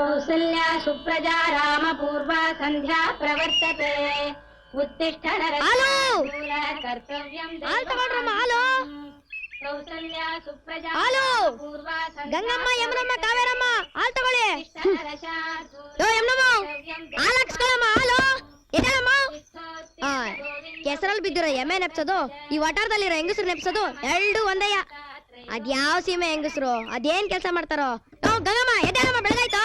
ಕೌಸಲ್ಯ ಸುಪ್ರಜಾ ರಾಮ ಪೂರ್ವ ಸಂಧ್ಯಾ ಪ್ರವರ್ತತೆ ಉತ್ತಿಷ್ಠ ಕರ್ತವ್ಯಂ ಕೌಸಲ್ಯ ಸುಪ್ರಜಾ ಪೂರ್ವ ಗಂಗಮ್ಮ ಯಮನಮ್ಮ ಕಾವೇರಮ್ಮ ಹಾಲು ತಗೊಳ್ಳಿ ಕೆಸರಲ್ಲಿ ಬಿದ್ದಿರೋ ಎಮ್ಮೆ ನೆಪ್ಸೋದು ಈ ವಟಾರದಲ್ಲಿರೋ ಹೆಂಗಸರು ನೆಪ್ಸೋದು ಎರಡು ಒಂದಯ್ಯ. ಅದ್ಯಾವ ಸೀಮೆ ಹೆಂಗಸರು ಅದೇನ್ ಕೆಲಸ ಮಾಡ್ತಾರೋ. ಗಂಗಮ್ಮ ಎದ್ದೇಳಮ್ಮ, ಬೆಳಗಾಯ್ತು.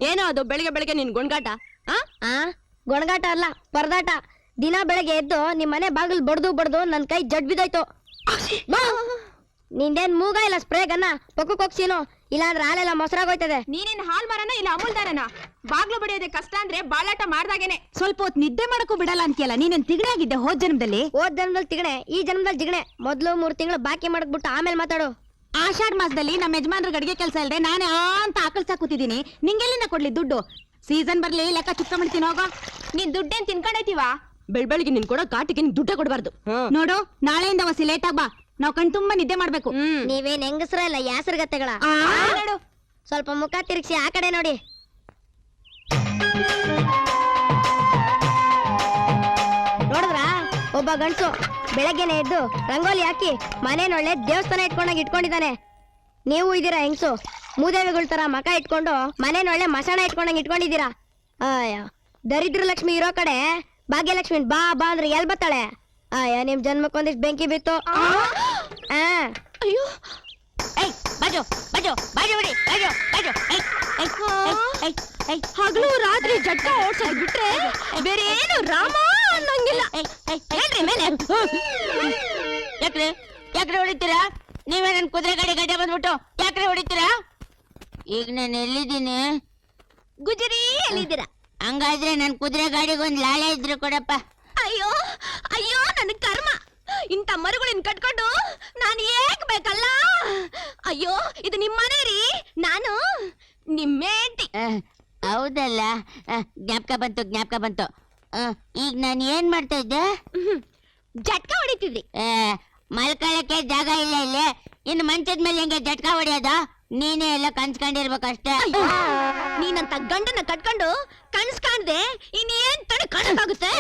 ಏನೋ ಅದು ಬೆಳಿಗ್ಗೆ ಬೆಳಿಗ್ಗೆ ನಿನ್ ಗುಣಗಾಟ? ಗೊಣಗಾಟ ಅಲ್ಲ, ಪರದಾಟ. ದಿನ ಬೆಳಗ್ಗೆ ಎದ್ದು ನಿಮ್ ಮನೆ ಬಾಗಿಲು ಬಡ್ದು ನನ್ ಕೈ ಜಡ್ ಬಿದ್ದೋಯ್ತು. ನಿಂದೇನ್ ಮೂಗ ಇಲ್ಲ ಸ್ಪ್ರೇ ಗನ್ನ ಪಕ್ಕಕ್ಕೆ ಹೋಗ್ಸೀನು, ಇಲ್ಲಾಂದ್ರೆ ಹಾಲೆಲ್ಲ ಮೊಸರಾಗೋಯ್ತದೆ. ನೀನೇನ್ ಹಾಲ್ ಮಾರನ ಇಲ್ಲ ಅಮೂಲ್ ದಾರನ? ಬಾಗ್ಲು ಬಡಿಯೋದೆ ಕಷ್ಟ ಅಂದ್ರೆ ಬಾಳಾಟ ಮಾಡ್ದಾಗೇನೆ. ಸ್ವಲ್ಪ ಹೊತ್ತು ನಿದ್ದೆ ಮಾಡಕ್ಕೂ ಬಿಡಲ್ಲ ಅಂತೀಯಲ್ಲ, ನೀನೇನ್ ತಿಗಣೆ ಆಗಿದ್ದೆ ಹೋದ್ ಜನ್ಮದಲ್ಲಿ? ತಿಗಣೆ, ಈ ಜನ್ಮದಲ್ಲಿ ಜಿಗಣೆ. ಮೊದ್ಲು 3 ತಿಂಗಳು ಬಾಕಿ ಮಾಡಕ್ಬಿಟ್ಟು ಆಮೇಲೆ ಮಾತಾಡು. ಆಷಾಢ ಮಾಸದಲ್ಲಿ ನಮ್ಮ ಯಜಮಾನ್ರಿಗೆ ಅಡಿಗೆ ಕೆಲಸ ಇಲ್ಲದೆ ನಾನೇ ಅಂತ ಆಕಳ್ಸಾ ಕೂತಿದ್ದೀನಿ. ನಿಂಗೆಲ್ಲಿಂದ ಕೊಡ್ಲಿ ದುಡ್ಡು? ಸೀಸನ್ ಬರ್ಲಿ ಲೆಕ್ಕ ಚುಕ್ಕೊಂಡ್ಬಿಡ್ತೀನಿ. ಹೋಗೋ, ನೀನ್ ದುಡ್ಡೇನ್ ತಿನ್ಕೊಂಡೈತಿವಾ? ಬೆಳ್ಬೆಳಿಗ್ಗೆ ನಿನ್ ಕೊಡೋ ಕಾಟಿಗೆ ನೀನ್ ದುಡ್ಡ ಕೊಡ್ಬಾರ್ದು. ನೋಡು, ನಾಳೆಯಿಂದ ಹೊಸಿ ಲೇಟ್ ಆಗ್ ಬಾ, ನಾವ್ ಕಣ್ ತುಂಬಾ ನಿದ್ದೆ ಮಾಡ್ಬೇಕು. ನೀವೇನ್ ಹೆಂಗಸ್ರ ಇಲ್ಲ ಯಾಸರ್ಗತ್ತೆಗಳ. ಸ್ವಲ್ಪ ಮುಖ ತಿರುಗಿಸಿ ಆ ಕಡೆ ನೋಡಿ. ನೋಡಿದ್ರಾ, ಒಬ್ಬ ಗಂಡ್ಸು ಬೆಳಗ್ಗೆನೆ ಎದ್ದು ರಂಗೋಲಿ ಹಾಕಿ ಮನೇನೊಳ್ಳೆ ದೇವಸ್ಥಾನ ಇಟ್ಕೊಂಡಿದ್ದಾನೆ. ನೀವು ಇದೀರಾ ಹೆಂಗ್ಸು, ಮೂದೇವಿಗಳ ತರ ಮಕ ಇಟ್ಕೊಂಡು ಮನೇನೊಳ್ಳೆ ಮಸಾಣ ಇಟ್ಕೊಂಡಿದ್ದೀರಾ. ದರಿದ್ರ ಲಕ್ಷ್ಮಿ ಇರೋ ಕಡೆ ಭಾಗ್ಯಲಕ್ಷ್ಮಿ ಬಾ ಬಾ ಅಂದ್ರೆ ಎಲ್ ಬತ್ತಾಳೆ? ನಿಮ್ ಜನ್ಮಕ್ಕೊಂದಿಷ್ಟು ಬೆಂಕಿ ಬಿತ್ತು. ಅಯ್ಯೋ, ಬಾಜು ಬಾಜು ಬಾಜು ಬಿಡಿ, ಬಾಜು ಬಾಜು. ಹಗಲು ರಾತ್ರಿ ಜಟ್ಟ ಓಡ್ಸೋದ್ ಬಿಟ್ರೆ ಬೇರೆ ಏನು ರಾಮ ಅನ್ನೋಂಗಿಲ್ಲ. ಹೇಳ್ರಿ ಮೇಲೆ. ಯಾಕ್ರೆ ಹೊಡಿತೀರಾ? ನೀವೇ ನನ್ ಕುದುರೆ ಗಾಡಿ ಗಡ್ಡೆ ಬಂದ್ಬಿಟ್ಟು ಯಾಕ್ರೆ ಹೊಡಿತೀರಾ? ಈಗ ನಾನು ಎಲ್ಲಿದ್ದೀನಿ? ಗುಜರಿ ಎಲ್ಲಿದ್ದೀರಾ? ಹಂಗಾದ್ರೆ ನನ್ ಕುದುರೆ ಗಾಡಿಗೊಂದ್ ಲಾಳೆ ಇದ್ರು ಕೊಡಪ್ಪ. ಅಯ್ಯೋ ಅಯ್ಯೋ, ನನ್ ಕರ್ಮ, ಇಂಥ ಮರುಗಳಿನ್ ಕಟ್ಕೊಂಡು ನಾನು ಏಕ್ ಬೇಕಲ್ಲ. ಅಯ್ಯೋ, ಇದು ನಿಮ್ಮನೆ ರೀ, ನಾನು ನಿಮ್ಮೇಂಟಿ. ಹೌದಲ್ಲ, ಜ್ಞಾಪಕ ಬಂತು. ಈಗ ನಾನು ಏನ್ ಮಾಡ್ತಾ ಇದ್ದೆ? ಜಟ್ಕ ಹೊಡಿತಿದ್ರಿ. ಮಲ್ಕೊಳ್ಳಕ್ಕೆ ಜಾಗ ಇಲ್ಲ ಇಲ್ಲಿ, ಇನ್ನು ಮಂಚದ ಮೇಲೆ ಹೆಂಗೆ ಜಟ್ಕ ಹೊಡಿಯೋದು? ನೀನೇ ಎಲ್ಲ ಕನ್ಸ್ಕೊಂಡಿರ್ಬೇಕಷ್ಟೇ. ನೀನಂತ ಗಂಡನ ಕಟ್ಕೊಂಡು ಕನ್ಸ್ ಕಾಣ್ದೆ ಇನ್ನೇನ್ ತಡ ಕಾಣಕ್ಕಾಗುತ್ತೆ?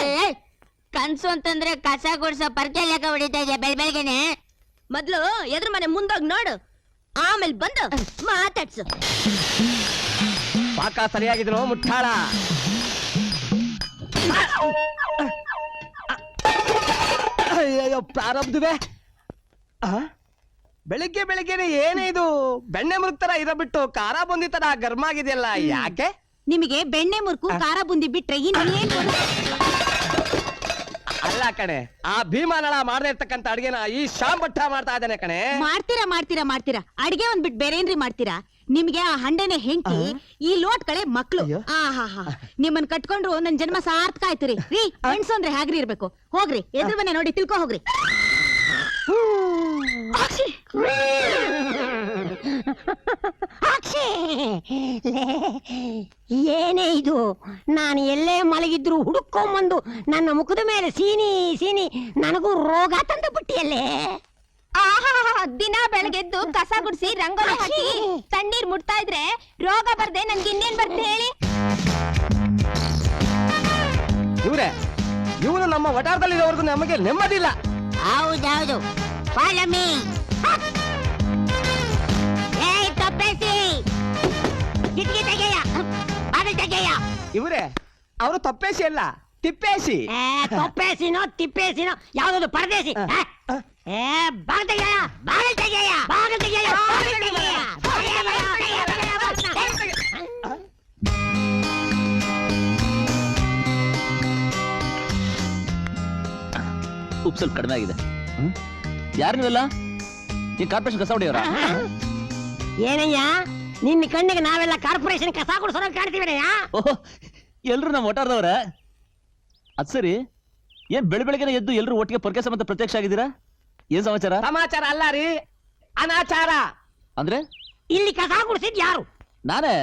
ಕನ್ಸು ಅಂತಂದ್ರೆ ಕಸ ಗುಡ್ಸೋ ಪರ್ಕೆ ಲೆಕ್ಕ ಹೊಡಿತಾ ಇದೆಯಾ ಬೆಳಗ್ಗೆನೆ? ಮೊದ್ಲು ಎದ್ರ ಮನೆ ಮುಂದೋಗಿ ನೋಡು, ಆಮೇಲೆ ಬಂದು ಮಾತಾಡ್ಸು. ಪಾಕ ಸರಿಯಾಗಿದ್ರು ಮುಟ್ಟಾಳ. ಅಯ್ಯೋ ಪ್ರಾರಬ್ಧವೇ. ಬೆಳಿಗ್ಗೆ ಬೆಳಿಗ್ಗೆನೆ ಏನೇ ಇದು? ಬೆಣ್ಣೆ ಮುರುಕ್ತರ ಇರೋ ಬಿಟ್ಟು ಖಾರ ಬುಂದಿ ತರ ಗರ್ಮ ಆಗಿದೆಯಲ್ಲ, ಯಾಕೆ? ನಿಮಗೆ ಬೆಣ್ಣೆ ಮುರುಕು ಖಾರ ಬುಂದಿ ಬಿಟ್ರೆ ಇನ್ನೇನ್? ಅಲ್ಲ ಕಣೆ, ಆ ಭೀಮಾನಳ ಮಾಡದೇ ಇರ್ತಕ್ಕಂಥ ಅಡ್ಗೆನ ಈ ಶಾಮ್ ಭಟ್ಟ ಮಾಡ್ತಾ ಇದ್ದಾನೆ ಕಣೆ. ಮಾಡ್ತೀರಾ ಅಡ್ಗೆ ಒಂದ್ ಬಿಟ್ಟು ಬೇರೆ ಏನ್ರಿ ಮಾಡ್ತೀರಾ? ನಿಮ್ಗೆ ಆ ಹಂಡೆನೆ ಹೆಂಡತಿ, ಈ ಲೋಟ್ ಕಳೆ ಮಕ್ಳು. ನಿಮ್ಮನ್ ಕಟ್ಕೊಂಡ್ರು ನನ್ ಜನ್ಮ ಸಾರ್ಥಕ ಆಯ್ತು ರೀ. ಹೆಣ್ಸು ಅಂದ್ರೆ ಹೇಗ್ರಿ ಇರ್ಬೇಕು? ಹೋಗ್ರಿ ಎದುರು ಮನೆ ನೋಡಿ ತಿಳ್ಕೊ ಹೋಗ್ರಿ. ಏನೇ ಇದು? ನಾನು ಎಲ್ಲೇ ಮಲಗಿದ್ರು ಹುಡುಕೊಂಬಂದು ನನ್ನ ಮುಖದ ಮೇಲೆ ಸೀನಿ ನನಗೂ ರೋಗ ತಂದು ಬಿಟ್ಟಿಯಲ್ಲೇ. ದಿನ ಬೆಳಗ್ಗೆದ್ದು ಕಸ ಗುಡಿಸಿ ರಂಗೋಲಿ ಹಾಕಿ ತಣ್ಣೀರ್ ಮುಟ್ತಾ ಇದ್ರೆ ರೋಗ ಬರ್ದೆ ನನ್ಗೆ ಇನ್ನೇನ್ ಬರ್ತೆ ಹೇಳಿ? ಇವನು ನಮ್ಮ ವಟಾರದಲ್ಲಿರೋವರೆಗೂ ನಮಗೆ ನೆಮ್ಮದಿಲ್ಲ. ಹೌದೌದು, ಪಾಲಮಿ ತಪ್ಪೇಸಿ ಕಿಟಕಿ ತೆಗೆಯ, ಬಾಗಿಲು ತೆಗೆಯ. ಇವರೇ ಅವರು ತಪ್ಪೇಸಿ ಅಲ್ಲ, ತಿಪ್ಪೇಸಿ. ತಪ್ಪೇಸಿನೋ ತಿಪ್ಪೇಸಿನೋ ಯಾವ್ದು ಪರದೇಸಿ. ಬಾಗಿಲು ತೆಗೆಯ, ಬಾಗಿಲು ತೆಗೆಯ, ಬಾಗಿಲು ತೆಗೆಯ, ಬಾಗಿಲು ತೆಗೆಯ. ಉಪ್ಪು ಸ್ವಲ್ಪ ಕಡಿಮೆ ಆಗಿದೆ. ಯಾರು ನೀವೆಲ್ಲ? ಈ ಕಾರ್ಪೊರೇಷನ್ ಕಸ ಹೊಡೆಯವರ? ಏನಯ್ಯ, ನಿನ್ನ ಕಣ್ಣಿಗೆ ನಾವೆಲ್ಲ ಕಾರ್ಪೊರೇಷನ್ ಕಸ ಕೊಡ್ಸೋ ಕಾಣ್ತೀವಿನಯ್ಯ? ಓಹ್, ಎಲ್ರು ನಮ್ಮ ಒಟ್ಟಾರದವ್ರ? ಅದ್ ಸರಿ, ಏನ್ ಬೆಳಗ್ಗೆ ಎದ್ದು ಎಲ್ರು ಒಟ್ಟಿಗೆ ಪೊರ್ಕೆ ಸಂಬಂಧ ಪ್ರತ್ಯಕ್ಷ ಆಗಿದ್ದೀರಾ? ಏನ್ ಸಮಾಚಾರ? ಸಮಾಚಾರ ಅಲ್ಲ ರೀ, ಅನಾಚಾರ. ಅಂದ್ರೆ ಇಲ್ಲಿ ಕಸ ಗುಡಿಸಿದ್ ಯಾರು? ನಾನೇ.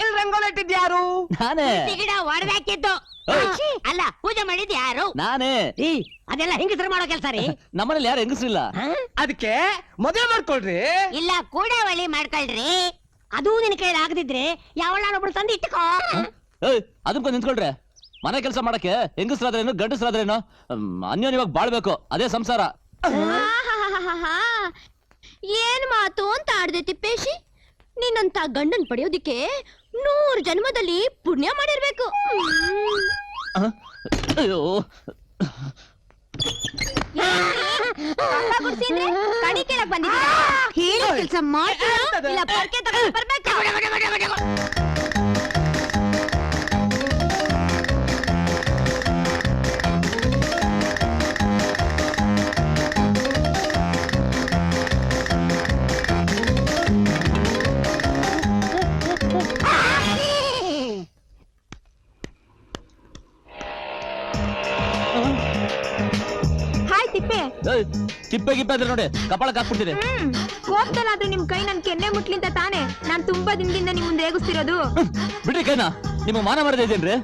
ಇಲ್ಲಿ ರಂಗೋಲಿ ಇಟ್ಟಿದ್ಯಾರು? ನಾನೇ ಗಿಡ ಹೊಡೆದಾಕಿದ್ದು ಅಲ್ಲ, ಪೂಜೆ ಮಾಡಿದ್ ಯಾರು? ನಾನೇ. ಈ ಅದೆಲ್ಲ ಹೆಂಗಸರು ಮಾಡೋ ಕೆಲ್ಸ ರೀ. ನಮ್ಮನೇಲಿ ಯಾರು ಹೆಂಗಸ್ರಿಲ್ಲ. ಅದಕ್ಕೆ ಮದುವೆ ಮಾಡ್ಕೊಳ್ರಿ. ಇಲ್ಲ, ಕೂಡವಳಿ ಮಾಡ್ಕೊಳ್ರಿ. ಅದು ನಿನ್ ಕೈಲಿ ಆಗದಿದ್ರೆ ಯಾವಳೊಬ್ಳು ತಂದು ಇಟ್ಟುಕೋ. ಅದಕ್ಕೆ ನಿಂತ್ಕೊಳ್ರೆ. ಮನೆ ಕೆಲಸ ಮಾಡಕ್ಕೆ ಹೆಂಗಸ್ರಾದ್ರೇನು ಗಂಡಸ್ರಾದ್ರೇನು ಅನ್ಯೋನ್ಯವಾಗಿ ಬಾಳ್ಬೇಕು, ಅದೇ ಸಂಸಾರ. ಏನ್ ಮಾತು ಅಂತ ಆಡ್ದೆ ತಿಪ್ಪೇಶಿ. ನಿನ್ನಂತ ಗಂಡನ್ ಪಡೆಯೋದಿಕ್ಕೆ 100 ಜನ್ಮದಲ್ಲಿ ಪುಣ್ಯ ಮಾಡಿರ್ಬೇಕು. ಅಯ್ಯೋ, ಕಣಿ ಕೇಳಕ್ ಬಂದಿದ್ದೀರಾ? ಹೇಳೋ ಕೆಲ್ಸ ಮಾಡ್ತೀರಾ ಇಲ್ಲ ಪರ್ಕೆ ತಗೊಂಡು ಬರ್ಬೇಕಾ? ಹಾಯ್ ತಿಪ್ಪೆ. ತಿಪ್ಪೆ ಗಿಪ್ಪೆ ಆದ್ರೆ ನೋಡಿ ಕಪಾಳಕ್ಕೆ ಹಾಕ್ಬಿಡ್ತೀನಿ. ಕೋಪದಲ್ಲಾದ್ರೂ ನಿಮ್ ಕೈ ನನ್ ಕೆನ್ನೆ ಮುಟ್ಲಿಂತ ತಾನೆ ನಾನ್ ತುಂಬಾ ದಿನದಿಂದ ನಿಮ್ ಮುಂದೆ ರೇಗಿಸ್ತಿರೋದು. ಬಿಡ್ರಿ ಕೈನಾ, ನಿಮ್ಮ ಮಾನ ಮರದ ಇದೇನ್ರಿ?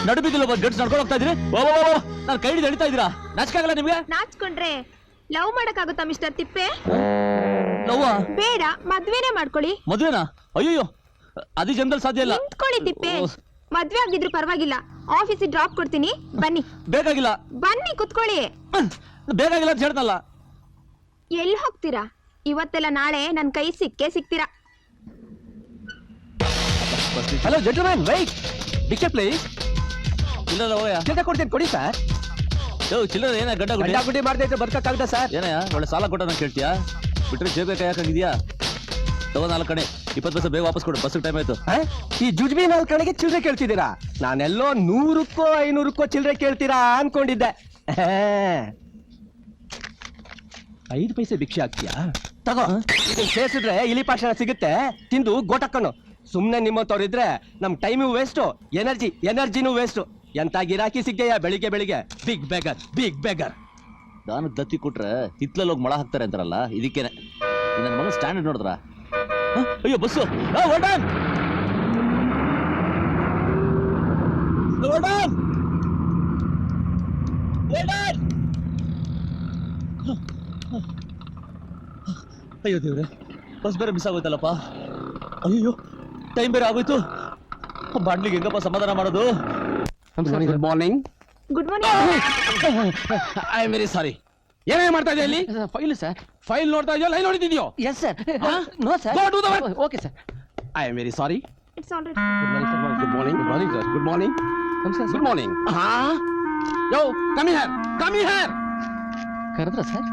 ನಡು ಬೀದಿಲ್ಲ ಗಡ್ಸ್ ನಡ್ಕೊಂಡು ಹೋಗ್ತಾ ಇದ್ರಿ. ನಾನು ಕೈ ಹಿಡಿದು ಎಳಿತಾ ಇದ್ದೀರಾ? ನಾಚಿಕಾಗಲ್ಲ ನಿಮ್ಗೆ? ನಾಚ್ಕೊಂಡ್ರೆ ಲವ್ ಮಾಡಕ್ಕಾಗುತ್ತಾ ಮಿಸ್ಟರ್ ತಿಪ್ಪೆ? ಲವ್ವ ಬೇಡ, ಮದ್ವೆನೇ ಮಾಡ್ಕೊಳ್ಳಿ. ಮದ್ವೆನಾ? ಅಯ್ಯೋ, ಅದು ಜನ್ಮದಲ್ಲಿ ಸಾಧ್ಯ ಇಲ್ಲ. ನಿಂತ್ಕೊಳ್ಳಿ ತಿಪ್ಪೆ. ಮದ್ವೆ ಆಗಿದ್ರು ಪರವಾಗಿಲ್ಲ, ಆಫೀಸಿಗೆ ಡ್ರಾಪ್ ಕೊಡ್ತೀನಿ, ಬನ್ನಿ. ಬೇಕಾಗಿಲ್ಲ, ಬನ್ನಿ ಕುತ್ಕೊಳ್ಳಿ. ಬೇಕಾಗಿಲ್ಲ ಅಂತ ಹೇಳ್ತಲ್ಲ. ಎಲ್ಲಿ ಹೋಗ್ತೀರಾ? ಇವತ್ತೆಲ್ಲ ನಾಳೆ ನನ್ ಕೈ ಸಿಕ್ಕೇ ಸಿಗ್ತೀರಾ. Hello gentleman, wait. Ticket please. ಚಿಲ್ಲರ ಹೋಯ ಚಿಲ್ಲರೆ ಕೊಡ್ತೀನಿ, ಕೊಡಿ ಸರ್. ಚಿಲ್ಲರ ಏನ ಗಡ್ಡ ಗುಡ್ಡಿ ಮಾಡ್ದೆ ಇದ್ರೆ ಬರ್ಕಾಗದ ಸರ್? ಏನಯ್ಯ ಒಳ್ಳೆ ಸಾಲ ಕೊಟ್ಟ ನಾನು ಕೇಳ್ತೀಯಾ? ಬಿಟ್ರೆ ಜೇಬೆ ಕೈ ಹಾಕಂಗಿದ್ಯಾ? ತಗೋ 4 ಕಣೆ, 20 ಪೈಸೆ ಬೇಗ ವಾಪಸ್ ಕೊಡು, ಬಸ್ ಟೈಮ್ ಆಯ್ತು. ಈ ಜುಜ್ಬಿ 4 ಕಡೆಗೆ ಚಿಲ್ಲರೆ ಕೇಳ್ತಿದ್ದೀರಾ? ನಾನೆಲ್ಲೋ 100ಕ್ಕೋ 500ಕ್ಕೋ ಚಿಲ್ಲರೆ ಕೇಳ್ತೀರಾ ಅನ್ಕೊಂಡಿದ್ದೆ. 5 ಪೈಸೆ ಭಿಕ್ಷೆ ಹಾಕ್ತೀಯಾ? ತಗೋ, ಇದನ್ನ ಸೇರಿಸಿದ್ರೆ ಇಲಿ ಪಾಷಾಣ ಸಿಗುತ್ತೆ, ತಿಂದು ಗೋಟಕ್ಕಣ್ಣು. ಸುಮ್ನೆ ನಿಮ್ಮಂತವ್ರಿದ್ರೆ ನಮ್ ಟೈಮು ವೇಸ್ಟು, ಎನರ್ಜಿನೂ ವೇಸ್ಟು. ಎಂತ ಗಿರಾಕಿ ಸಿಗ್ಗೆಯಾ ಬೆಳಿಗ್ಗೆ ಬೆಳಿಗ್ಗೆ? Big beggar, big beggar. ನಾನು ದತ್ತಿ ಕೊಟ್ರೆ ಹಿತ್ಲಲ್ಲಿ ಹೋಗಿ ಮೊಳ ಹಾಕ್ತಾರೆ ಅಂತಾರಲ್ಲ, ಇದಕ್ಕೇನೆ. ನನ್ನ ಮಗ ಸ್ಟ್ಯಾಂಡರ್ಡ್ ನೋಡಿದ್ರ? ಅಯ್ಯೋ ಬಸ್ಸು, ಅಯ್ಯೋ ದೇವ್ರೆ, ಬಸ್ ಬೇರೆ ಮಿಸ್ ಆಗೋಯ್ತಲ್ಲಪ್ಪ. ಅಯ್ಯೋ, ಟೈಮ್ ಬೇರೆ ಆಗೋಯ್ತು. ಬಾಡ್ಲಿಗೆ ಹೆಂಗಪ್ಪ ಸಮಾಧಾನ ಮಾಡೋದು? Good morning. Good morning. I am very sorry. ಏನೇನ್ ಮಾಡ್ತಾ ಇದೆಯಾ ಇಲ್ಲಿ? File sir. ಫೈಲ್ ನೋಡ್ತಾ ಇದೆಯೋ ಲೈನ್ ನೋಡ್ತಿದ್ಯೋ? Yes sir. No sir. Go do the work. Okay sir. I am very sorry. It's all right. Good morning. Good morning sir. Good morning. Good morning. Yo, come here, come here. ಕರೆದ್ರ sir?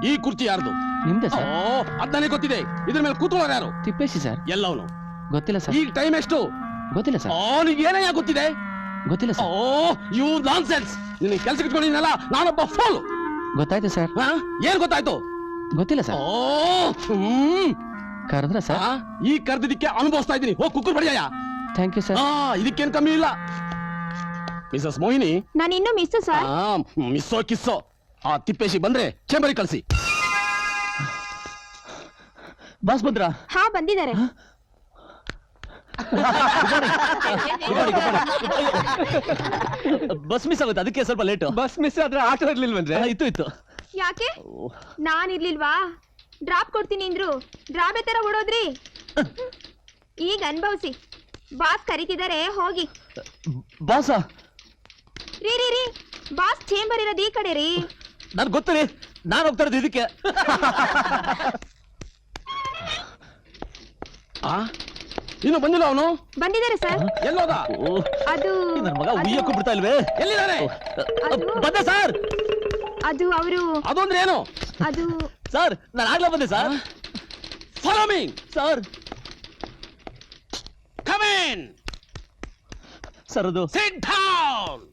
ಈ ಕುರ್ಚಿ ಯಾರ್ದು? ನಿಮ್ದೆ sir. ಅದನ್ನೇ ಗೊತ್ತಿದೆ. ಇದ್ರ ಮೇಲೆ ಕೂತ್ಕೊಳ್ಳೋರು ಯಾರು? Tippeshi sir. ಎಲ್ಲವನು ಗೊತ್ತಿಲ್ಲ ಸರ್. ಈಗ ಟೈಮ್ ಎಷ್ಟು? ಗೊತ್ತಿಲ್ಲ ಸರ್. ನಿಗೆ ಏನಯ್ಯ ಗೊತ್ತಿದೆ? ಗೊತ್ತಿಲ್ಲ ಸರ್. You non sense. ನಿನ್ನ ಕೆಲ್ಸಕ್ಕೆ ಇಟ್ಕೊಂಡಿದ್ದೀನಲ್ಲ, ನಾನೊಬ್ಬ ಫೋಲ್. ಗೊತ್ತಾಯ್ತು ಸರ್. ಏನ್ ಗೊತ್ತಾಯ್ತು? ಗೊತ್ತಿಲ್ಲ ಸರ್. ಕರೆದ್ರ ಸರ್? ಈ ಕರ್ದಿದ್ದಕ್ಕೆ ಅನುಭವಿಸ್ತಾ ಇದ್ದೀನಿ. ಹೋಗ್ ಕುಕ್ಕರ್ ಬಡಿಯಯ್ಯ. Thank you sir. ಇದಕ್ಕೇನ್ ಕಮ್ಮಿ ಇಲ್ಲ. ಮಿಸಸ್ ಮೋಹಿನಿ, ನಾನು ಇನ್ನೂ ಮಿಸ್ ಸರ್. ಮಿಸ್ಸೋ ಕಿಸ್ಸೋ ಆ ತಿಪ್ಪೇಶಿ ಬಂದ್ರೆ ಚೇಂಬರಿಗೆ ಕಳಿಸಿ. ಬಾಸ್ ಬಂದ್ರಾ? ಹಾ, ಬಂದಿದ್ದಾರೆ. ಬಸ್ ಮಿಸ್ ಆಗುತ್ತೆ, ಅದಕ್ಕೆ ಸ್ವಲ್ಪ ಲೇಟು. ಬಸ್ ಮಿಸ್ ಆದ್ರೆ ಆಟೋ ಇರ್ಲಿಲ್ವನ್ರಿ? ಇತ್ತು. ಯಾಕೆ? ನಾನ್ ಇರ್ಲಿಲ್ವಾ? ಡ್ರಾಪ್ ಕೊಡ್ತೀನಿ ಅಂದ್ರು ಡ್ರಾಬೆ ತರ ಓಡೋದ್ರಿ. ಈಗ ಅನ್ಭವಿಸಿ. ಬಾಸ್ ಕರೀತಿದ್ದಾರೆ, ಹೋಗಿ. ಬಾಸ? ರೀ ಬಾಸ್ ಚೇಂಬರ್ ಇರೋದು ಈ ಕಡೆ ರೀ. ನನ್ ಗೊತ್ತು ರೀ, ನಾನು ಹೋಗ್ತಾ ಇರೋದು ಇದಕ್ಕೆ. ಇನ್ನು ಬಂದಿಲ್ಲ ಅವನು? ಬಂದಿದ್ದಾರೆ ಸರ್. ಎಲ್ಲೋದ? ಅದು ನನ್ನ ಮಗ ಉಯ್ಯಕ್ಕೂ ಬಿಡ್ತಾ ಇಲ್ವೇ? ಎಲ್ಲಿದ್ದಾರೆ? ಬಂದೆ ಸರ್. ಅದು ಅವರು. ಅದು ಅಂದ್ರೆ ಏನು? ಅದು ಸರ್, ನಾನು ಆಗ್ಲೇ ಬಂದೆ sir. Follow me sir. Come in sir. ಅದು ಸಿಟ್ ಡೌನ್.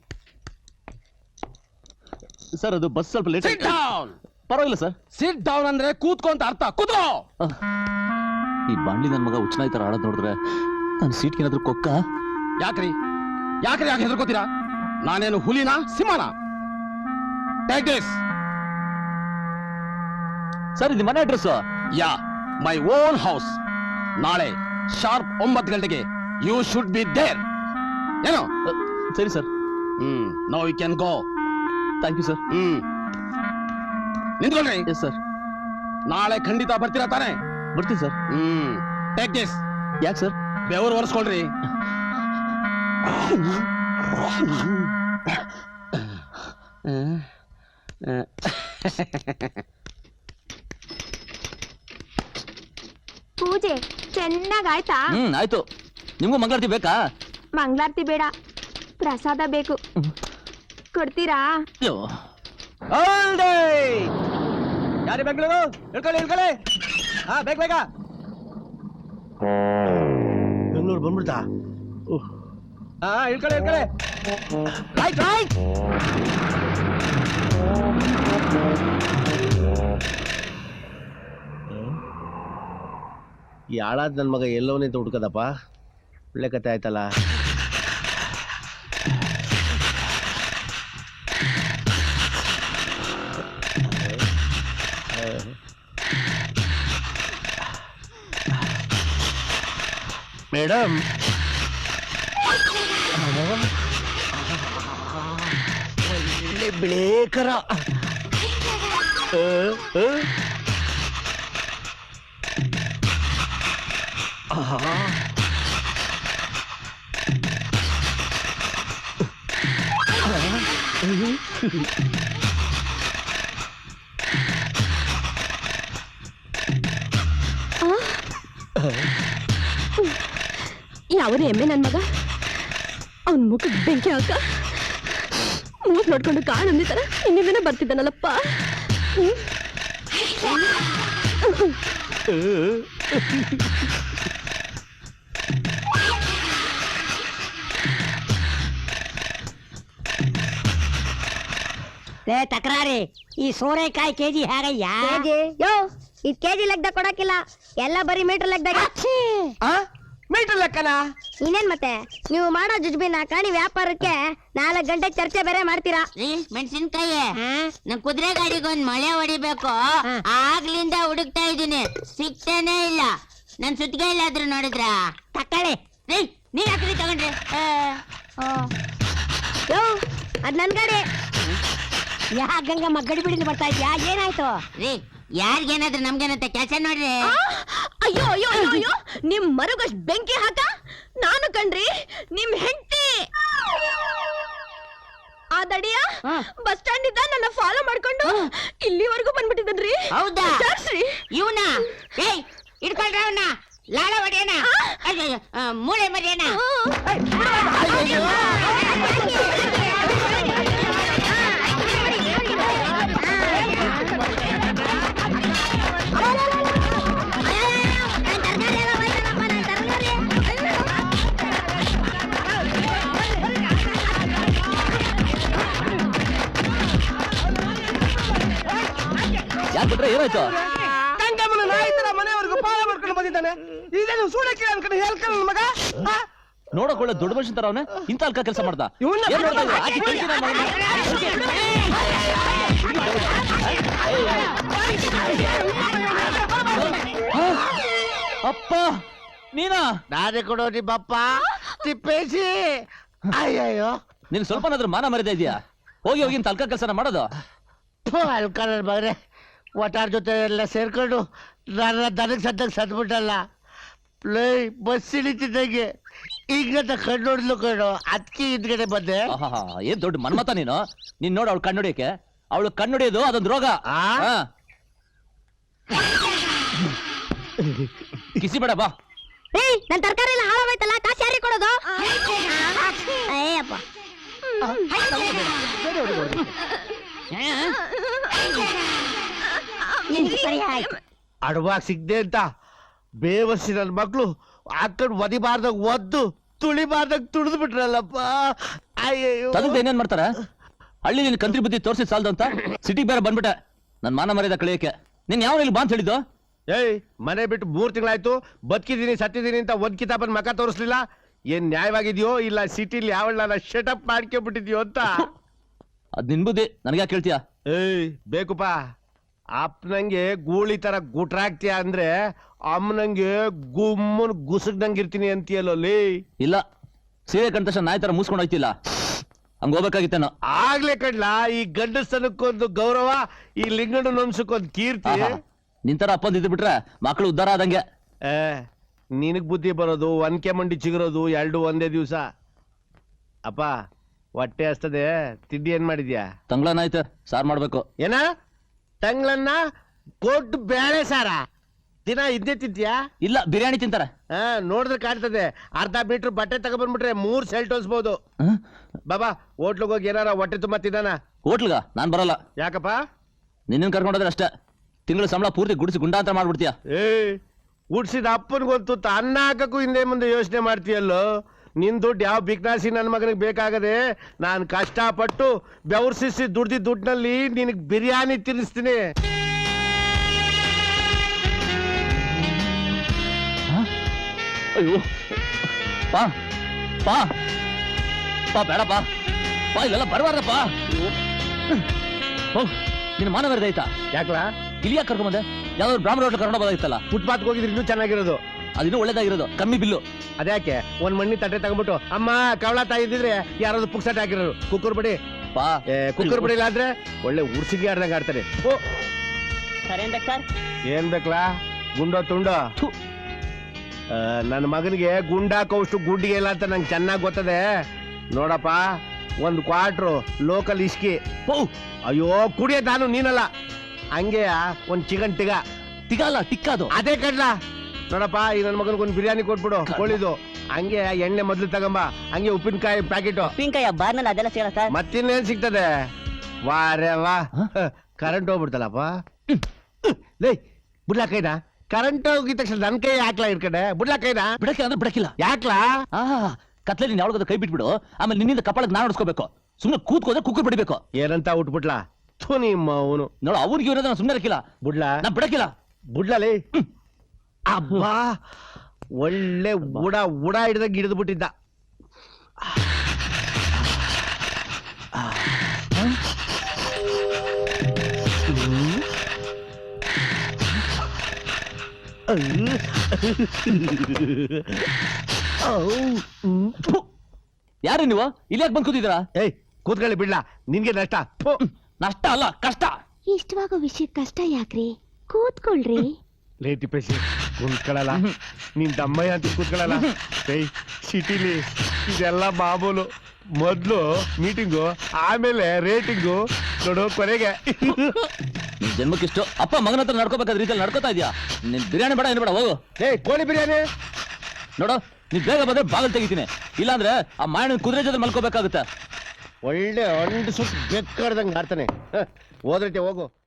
ಸರ್, ಅದು ಬಸ್ ಸ್ವಲ್ಪ ಲೇಟ್. Sit down. ಪರವಾಗಿಲ್ಲ ಸರ್. ಸಿಟ್ ಡೌನ್ ಅಂದ್ರೆ ಕೂತ್ಕೊಂತ ಅರ್ಥ. ಕೂತ್ಕೋ. ಈ ಬಾಂಡ್ಲಿ ನನ್ನ ಮಗ ಹುಚ್ಚನಾಯಿ ತರ ಆಡೋದ್ ನೋಡಿದ್ರೆ ನನ್ನ ಸೀಟ್ಗೆ ಏನಾದ್ರು ಕೊಕ್ಕ? ಯಾಕ್ರಿ ಯಾಕೆ ಹೆದರ್ಕೋತೀರಾ? ನಾನೇನು ಹುಲಿನ ಸಿಂಹನ? Take this. ಸರ್, ಇದು ಮನೆ address? Yeah, my own house. ನಾಳೆ ಶಾರ್ಪ್ 9 ಗಂಟೆಗೆ ಯು ಶುಡ್ ಬಿ ದೇರ್ ಏನೋ ಸರಿ sir. No you can go. Thank you sir. ನಿಂತ್ಕೊಳ್ರಿ. Yes sir. ನಾಳೆ ಖಂಡಿತ ಬರ್ತೀರಾ ತಾನೆ? ಬರ್ತೀನಿ ಸರ್. Take this. ಯಾಕೆ ಸರ್? ಬೆವರು ಒರೆಸ್ಕೊಳ್ರಿ. ಪೂಜೆ ಚೆನ್ನಾಗಾಯ್ತಾ? ಆಯ್ತು. ನಿಮ್ಗೂ ಮಂಗಳಾರತಿ ಬೇಕಾ? ಮಂಗಳಾರತಿ ಬೇಡ, ಪ್ರಸಾದ ಬೇಕು. ಕೊಡ್ತೀರಾ? ಅಯ್ಯೋ, ಯಾರಿ ಬೆಂಗಳೂರು? ಇಳ್ಕೊಳ್ಳಿ. ಹಾ, ಬೇಗ. ಬೆಂಗಳೂರು ಬಂದ್ಬಿಡ್ತಾ? ಹಾ, ಇಳ್ಕೊಳ್ಳಿ. ರೈಟ್. ಈ ಹಾಳಾದ ನನ್ನ ಮಗ ಎಲ್ಲವನೇ ಅಂತ ಹುಡ್ಕದಪ್ಪ. ಒಳ್ಳೆ ಕತೆ ಆಯ್ತಲ್ಲ. ಮೇಡಮ್, ಒಳ್ಳೆ ಬಿಳೇಕರ. ಯಾವನೇ ಎಮ್ಮೆ ನನ್ ಮಗ, ಅವನ್ ಮುಖಕ್ಕೆ ಬೆಂಕಿ ಹಾಕ ಮೂಗ್ ನೋಡ್ಕೊಂಡು ಕಾಣಂದಿ ತರ ಇನ್ನಿಂದನೇ ಬರ್ತಿದ್ದಾನಲ್ಲಪ್ಪ. ತಕರಾರಿ, ಈ ಸೋರೆಕಾಯಿ ಕೆಜಿ ಹೇಗಯ್ಯ? ಯೋ, ಇದ್ ಕೆಜಿ ಲೆಕ್ಕದಾಗ ಕೊಡಕ್ಕಿಲ್ಲ, ಎಲ್ಲ ಬರೀ ಮೀಟರ್ ಲೆಕ್ಕದಾಗ. ಮೀಟರ್ ಲೆಕ್ಕನ? ಇನ್ನೇನ್ ಮತ್ತೆ, ನೀವು ಮಾಡೋ ಜುಜ್ಬಿನ ಕಾಣಿ ವ್ಯಾಪಾರಕ್ಕೆ 4 ಗಂಟೆ ಚರ್ಚೆ ಬೇರೆ ಮಾಡ್ತೀರಾ. ಮೆಣಸಿನ್ಕಾಯಿ, ನನ್ ಕುದುರೆ ಗಾಡಿಗೊಂದ್ ಮಳೆ ಹೊಡಿಬೇಕು. ಆಗ್ಲಿಂದ ಹುಡುಕ್ತಾ ಇದೀನಿ, ಸಿಗ್ತಾನೆ ಇಲ್ಲ. ನನ್ ಸುತ್ತಿಗೆ ಇಲ್ಲಾದ್ರು ನೋಡಿದ್ರ ತಕ್ಕಳೆ. ನೀವ್ ಯಾಕ್ರಿ ತಗೊಂಡ್ರಿ? ಯೋ, ಅದ್ ನನ್ ಗಾಡಿ. ಯಾ ಗಂಗಮ್ಮ ಗಡಿ ಬಿಡಿಲಿ ಬರ್ತಾ ಇದ್ಯಾ? ಏನಾಯ್ತು? ರೀ, ಯಾರಿಗೇನಾದ್ರೂ ನಮ್ಗೇನಂತ ಕೆಲಸ ನೋಡ್ರಿ. ಅಯ್ಯೋ, ನಿಮ್ ಮರುಗಷ್ಟ್ ಬೆಂಕಿ ಹಾಕ. ನಾನು ಕಣ್ರಿ ನಿಮ್ ಹೆಂಡತಿ. ಆ ದಡಿಯ ಬಸ್ ಸ್ಟ್ಯಾಂಡ್ ಇದ್ದ ನನ್ನ ಫಾಲೋ ಮಾಡ್ಕೊಂಡು ಇಲ್ಲಿವರೆಗೂ ಬಂದ್ಬಿಟ್ಟಿದ್ರಿ. ಹೌದಾ? ಇವನ ಇಡ್ಕೊಂಡ್ರ ಅವನ ಲಾಳ ಹೊಡೆಯನ, ಮೂಳೆ ಮರಿಯನ. ಯಾಕೆ ಬಿಟ್ರೆ ಏನಾಯ್ತು? ಗಂಗಮ್ಮನ ನಾಯಿ ತರ ಮನೆಯವರೆಗೂ ಪಾಲ ಮಾಡ್ಕೊಂಡು ಬಂದಿದ್ದಾನೆ. ಇದೇನು ಸೂಳಕ್ಕೆ ಅನ್ಕೊಂಡು ಹೇಳ್ಕೊಂಡು ನನ್ನ ಮಗ. ನೋಡಕ್ ಒಳ್ಳೆ ದೊಡ್ಡ ಮನುಷ್ಯನ್ ತರ ಅವನೇ, ಇಂತ ಅಲ್ಕ ಕೆಲಸ ಮಾಡ್ದ. ಇವ್ನ ಏನ್ ಮಾಡ್ತಾ ಇದ್ಯಾ? ಆಕಿ ಕಳ್ಸಿನ ಮಗನ್ನ. ಅಪ್ಪ, ನೀನಾ? ನಾನೇ ಕೊಡೋ ನಿಮ್ಮಪ್ಪ ತಿಪ್ಪೇಸಿ. ಅಯ್ಯಯ್ಯೋ, ನೀನ್ ಸ್ವಲ್ಪನಾದ್ರೂ ಮಾನ ಮರ್ಯಾದೆ ಇದೆಯಾ? ಹೋಗಿ ಇಂತ ಅಲ್ಕ ಕೆಲಸನ ಮಾಡೋದು. ಅಲ್ಕಾನ ಮಗನೇ, ಒಟ್ಟಾರ್ ಜೊತೆ ಎಲ್ಲ ಸೇರ್ಕೊಂಡು ನನ್ನ ದನಕ್ ಸದ್ದಾಗ ಸದ್ಬಿಟ್ಟಲ್ಲ. ಪ್ಲೇ ಬಸ್ ಇಳಿತಿದ್ದಂಗೆ ಈಗ ಕಣ್ಣು ನೋಡ್ಲು ಕಣ್ಣು, ಅದಕ್ಕೆ ಹಿಂದ್ಗಡೆ ಬಂದೆ. ಆಹಾಹಾ, ಏನ್ ದೊಡ್ಡ ಮನ್ಮತ ನೀನು. ನೀನ್ ನೋಡು ಅವಳು ಕಣ್ಣೊಡಿಯಕ್ಕೆ. ಅವಳು ಕಣ್ಣೊಡಿಯೋದು ಅದೊಂದು ರೋಗ. ಹಾ. ಕಿಸಿ ಬೇಡ ಬಾ. ನನ್ ತರಕಾರಿ ಎಲ್ಲ ಹಾಳಾಗೋಯ್ತಲ್ಲ, ಕಾಸು ಯಾರಿಗೆ ಕೊಡೋದು? ಅಯ್ಯಪ್ಪ, ಅಡವಾಗ ಸಿಗ್ದೆ ಅಂತ ಬೇವರ್ಸಿ ನನ್ನ ಮಕ್ಳು ಹಾಕೊಂಡು ಒದಿಬಾರ್ದಾಗ ಒದ್ದು ತುಳಿಬಾರ್ದಾಗ ತುಳಿದು ಬಿಟ್ರಲ್ಲಪ್ಪ. ಅಯ್ಯಯ್ಯೋ, ತದಕ್ ಏನೇನ್ ಮಾಡ್ತಾರ? ಹಳ್ಳಿ ನಿನ್ ಕಂತ್ರಿ ಬುದ್ಧಿ ತೋರಿಸಿ ಸಾಲ್ದು ಅಂತ ಸಿಟಿಗೆ ಬೇರೆ ಬಂದ್ಬಿಟ್ಟೆ ನನ್ ಮಾನ ಮರ್ಯಾದ ಕಳಿಯಕ್ಕೆ. ನೀನ್ ಯಾವ ಇಲ್ಲಿ ಬಾ ಅಂತ ಹೇಳಿದ್ದು? ಏಯ್, ಮನೆ ಬಿಟ್ಟು 3 ತಿಂಗಳಾಯ್ತು, ಬದುಕಿದೀನಿ ಸತ್ತಿದೀನಿ ಅಂತ ಒಂದ್ ಕಿತಾಬನ್ ಮಕ ತೋರಿಸ್ಲಿಲ್ಲ. ಏನ್ ನ್ಯಾಯವಾಗಿದ್ಯೋ ಇಲ್ಲ ಸಿಟಿಲಿ ಯಾವಳ ಶಟಪ್ ಮಾಡ್ಕೊಂಡ್ಬಿಟ್ಟಿದ್ಯೋ ಅಂತ. ಅದ್ ನಿನ್ ಬುದ್ಧಿ, ನನಗ್ಯಾಕೆ ಕೇಳ್ತೀಯ? ಏಯ್ ಬೇಕುಪ್ಪ, ಅಪ್ಪನಂಗೆ ಗೂಳಿ ತರ ಗುಟ್ರಾಗ್ತೀಯ ಅಂದ್ರೆ ಅಮ್ಮನಂಗೆ ಗುಮ್ಮನ್ ಗುಸುಗ್ದಂಗೆ ಇರ್ತೀನಿ ಅಂತೀಯಲ್ಲೋ ಲೇ. ಇಲ್ಲ ಸೀರೆ ಕಂಡ ತಕ್ಷಣ ನಾಯಿ ತರ ಮೂಸ್ಕೊಂಡು ಹೋಯ್ತಿಲ್ಲ, ಹಂಗ ಹೋಗ್ಬೇಕಾಗಿತ್ತೇನೋ. ಆಗ್ಲೇ ಕಡ್ಲ ಈ ಗಂಡಸ್ತನಕ್ಕೊಂದು ಗೌರವ, ಈ ಲಿಂಗಣ್ಣ ವಂಶಕ್ಕೊಂದು ಕೀರ್ತಿ. ನಿಂತರ ಅಪ್ಪಂದ್ ಇದ್ದು ಬಿಟ್ರೆ ಮಕ್ಕಳು ಉದ್ಧಾರ ಆದಂಗೆ. ನಿನಗ್ ಬುದ್ಧಿ ಬರೋದು, ಒನ್ಕೆ ಮಂಡಿ ಚಿಗುರೋದು ಎರಡು ಒಂದೇ ದಿವ್ಸ. ಅಪ್ಪ ಹೊಟ್ಟೆ ಹಸ್ತದೆ, ತಿಂಡಿ ಏನ್ ಮಾಡಿದ್ಯಾ? ತಂಗ್ಳನ ಆಯ್ತು, ಸಾರ್ ಮಾಡ್ಬೇಕು. ಏನ ತಂಗ್ಳನ್ನ ಕೊಟ್ಟು ಬೇಳೆ ಸಾರ ದಿನ ಇದ್ದೇ ತಿಂತೀಯಾ? ಇಲ್ಲ ಬಿರಿಯಾನಿ ತಿಂತಾರೆ. ನೋಡಿದ್ರೆ ಕಾಣ್ತದೆ. ಅರ್ಧ ಮೀಟರ್ ಬಟ್ಟೆ ತಗೊಬಂದ್ಬಿಟ್ರೆ 3 ಸೆಲ್ಟ್ ಹೊಲ್ಸ್ಬೋದು. ಬಾಬಾ ಹೋಟ್ಲಿಗೆ ಹೋಗಿ ಏನಾರ ಹೊಟ್ಟೆ ತುಂಬಾ ತಿನ್ನಾನ. ಹೋಟ್ಲ್ಗ ನಾನ್ ಬರಲ್ಲ. ಯಾಕಪ್ಪ? ನಿನ್ನ ಕರ್ಕೊಂಡೋದ್ರೆ ಅಷ್ಟೇ, ತಿಂಗಳು ಸಂಬಳ ಪೂರ್ತಿ ಗುಡಿಸಿ ಗುಂಡಾಂತರ ಮಾಡ್ಬಿಡ್ತೀಯ. ಉಡ್ಸಿದ ಅಪ್ಪನ್ಗೊತ್ತು ಅನ್ನ ಹಾಕಕ್ಕೂ ಹಿಂದೆ ಮುಂದೆ ಯೋಚನೆ ಮಾಡ್ತೀಯಲ್ಲೋ. ನಿನ್ ದುಡ್ಡು ಯಾವ ಬಿಕ್ನಾಸಿ ನನ್ನ ಮಗನಿಗೆ ಬೇಕಾಗದೆ ನಾನು ಕಷ್ಟಪಟ್ಟು ಬೆವರ್ಸಿಸಿ ದುಡ್ದಿದ್ದ ದುಡ್ಡಿನಲ್ಲಿ ನಿನಗೆ ಬಿರಿಯಾನಿ ತಿನ್ನಿಸ್ತೀನಿ. ಅಯ್ಯೋ ಪಾ ಪಾ ಪಾ ಬೇಡಪ್ಪ ಪಾ, ಇಲ್ಲೆಲ್ಲ ಬರಬಾರ್ದಪ್ಪ. ನಿನ್ನ ಮಾನ ಬರದಾಯ್ತಾ? ಯಾಕಲಾ ಇಲ್ಲಿಯಾಕ ಕರ್ಕೊಂಬಂದೆ? ಯಾವ್ದಾದ್ರು ಬ್ರಾಹ್ಮಣ ಹೋಟ್ಲ್ ಕರ್ಕೊಂಡು ಬರೋದಾಯ್ತಲ್ಲ. ಫುಟ್ಪಾತ್ ಹೋಗಿದ್ರೆ ಇನ್ನೂ ಚೆನ್ನಾಗಿರೋದು. ಅದಿನ್ನೂ ಒಳ್ಳೇದಾಗಿರೋದು, ಕಮ್ಮಿ ಬಿಲ್ಲು. ಅದ್ಯಾಕೆ ಒಂದ್ ಮಣ್ಣಿ ತಟ್ಟೆ ತಗೊಂಡ್ಬಿಟ್ಟು ಅಮ್ಮ ಕವಳ ತಾಯಿ ಇದ್ದಿದ್ರೆ ಯಾರಾದ್ರು ಪುಕ್ಸಟ್ ಹಾಕಿರೋರು. ಕುಕ್ಕರ್ ಬಿಡಿ ಪಾ, ಕುಕ್ಕರ್ ಬಿಡಿಲ್ಲ ಆದ್ರೆ ಒಳ್ಳೆ ಉರ್ಸಿಗೆ ಆಡ್ದಂಗ ಆಡ್ತಾರೆ. ಓ ಏನ್ ಬೇಕಲಾ? ಗುಂಡೋ ತುಂಡೋ? ನನ್ನ ಮಗನಿಗೆ ಗುಂಡಾಕೋಷ್ಟು ಗುಂಡಿಗೆ ಇಲ್ಲ ಅಂತ ನಂಗೆ ಚೆನ್ನಾಗಿ ಗೊತ್ತದೆ. ನೋಡಪ್ಪ, 1 ಕ್ವಾರ್ಟ್ರು ಲೋಕಲ್ ಇಸ್ಕಿ. ಅಯ್ಯೋ ಕುಡಿಯ ನಾನು, ನೀನಲ್ಲ. ಹಂಗೆ ಒಂದ್ ಚಿಕನ್ ಟಿಗ ಅಲ್ಲ ಟಿಕ್ಕಾದು. ಅದೇ ಕಡ್ಲ. ನೋಡಪ್ಪ, ಈ ನನ್ನ ಮಗನಿಗೆ 1 ಬಿರಿಯಾನಿ ಕೊಟ್ಬಿಡು ಕೋಳಿದು. ಹಂಗೆ ಎಣ್ಣೆ ಮೊದ್ಲು ತಗೊಂಬ. ಹಂಗೆ ಉಪ್ಪಿನಕಾಯಿ ಪ್ಯಾಕೆಟ್. ಉಪ್ಪಿನಕಾಯಿ ಬಾರ್ನಲ್ಲಿ ಅದೆಲ್ಲ ಸಿಗಲ್ಲ ಸರ್. ಮತ್ತಿನ್ನೇನ್ ಸಿಗ್ತದೆ? ವಾರೇ ವಾ, ಕರೆಂಟ್ ಹೋಗ್ಬಿಡ್ತಲ್ಲಪ್ಪ. ಲೇ ಬಿಡ್ಲಾಕೈನಾ? ಕರೆಂಟ್ ಹೋಗಿದ ತಕ್ಷಣ ನನ್ ಕೈ ಹಾಕ್ಲಾ ಇರ್ಕಡೆ? ಬಿಡ್ಲಾಕೈನಾ? ಬಿಡಕ್ಕೆ ಅಂದ್ರೆ ಬಿಡಕ್ಕಿಲ್ಲ. ಯಾಕ್ಲಾ? ಕತ್ಲೆ ಯಾವ್ದು ಕೈ ಬಿಟ್ಬಿಡು, ಆಮೇಲೆ ನಿನ್ನಿಂದ ಕಪಾಳಕ್ಕೆ ನಾನು ಹೊಡ್ಸ್ಕೋಬೇಕು. ಸುಮ್ಮನೆ ಕೂತ್ಕೋದ್ರೆ ಕುಕ್ಕರ್ ಬಿಡಬೇಕು. ಏನಂತ ಉಟ್ಬಿಟ್ಲಾ? ಥು ನಿಮ್ಮ ಅವನು. ನೋಡು, ಅವ್ರಿಗೆ ಇರೋದ ಸುಮ್ಮನೆ ಇರಕ್ಕಿಲ್ಲ. ಬಿಡ್ಲಾ? ನಾ ಬಿಡಕ್ಕಿಲ್ಲ. ಬಿಡ್ಲೇ? ಅಬ್ಬಾ, ಒಳ್ಳೆ ಉಡ ಹಿಡ್ದಾಗ ಹಿಡಿದು ಬಿಟ್ಟಿದ್ದ. ಯಾರು ನೀವು? ಇಲ್ಲಿ ಯಾಕೆ ಬಂದ್ ಕೂತಿದ್ದೀರಾ? ಏಯ್ ಕೂತ್ಕೊಳ್ಳಿ, ಬಿಡ್ಲಾ? ನಿನ್ಗೆ ನಷ್ಟ. ನಷ್ಟ ಅಲ್ಲ, ಕಷ್ಟ. ಇಷ್ಟವಾಗೋ ವಿಷಯ ಕಷ್ಟ ಯಾಕ್ರಿ? ಕೂತ್ಕೊಳ್ರಿ. ಲೇಟಿ ಪೇಸಿ ಕೂತ್ಕೊಳ್ಳಲ್ಲ. ನಿನ್ ತಮ್ಮಯ್ಯ ಅಂತ ಕೂತ್ಕೊಳ್ಳಲ್ಲ. ಏಯ್ ಸಿಟಿಲಿ ಇದೆಲ್ಲ ಮಾಮೂಲು. ಮೊದ್ಲು ಮೀಟಿಂಗು, ಆಮೇಲೆ ರೇಟಿಂಗು, ನೋಡು ಕೊನೆಗೆ. ನಿನ್ ಜನ್ಮಕ್ಕಿಷ್ಟು ಅಪ್ಪ ಮಗನ ಹತ್ರ ನಡ್ಕೋಬೇಕಾದ ರೀತಿಯಲ್ಲಿ ನಡ್ಕೋತಾ ಇದೆಯಾ? ನಿನ್ ಬಿರಿಯಾನಿ ಬೇಡ, ಏನು ಬೇಡ, ಹೋಗು. ಏಯ್ ಕೋಳಿ ಬಿರಿಯಾನಿ ನೋಡು, ನೀನ್ ಬೇಗ ಬಂದ್ರೆ ಬಾಗಿಲು ತೆಗಿತೀನಿ, ಇಲ್ಲಾಂದ್ರೆ ಆ ಮಾಯನ ಕುದುರೆ ಜೊತೆ ಮಲ್ಕೋಬೇಕಾಗುತ್ತೆ. ಒಳ್ಳೆ ಅಂಡು ಸುಟ್ಟು ಬೆಕ್ಕಡ್ದಂಗೆ ಆಡ್ತಾನೆ. ಹೋದ್ರೈತೆ ಹೋಗು.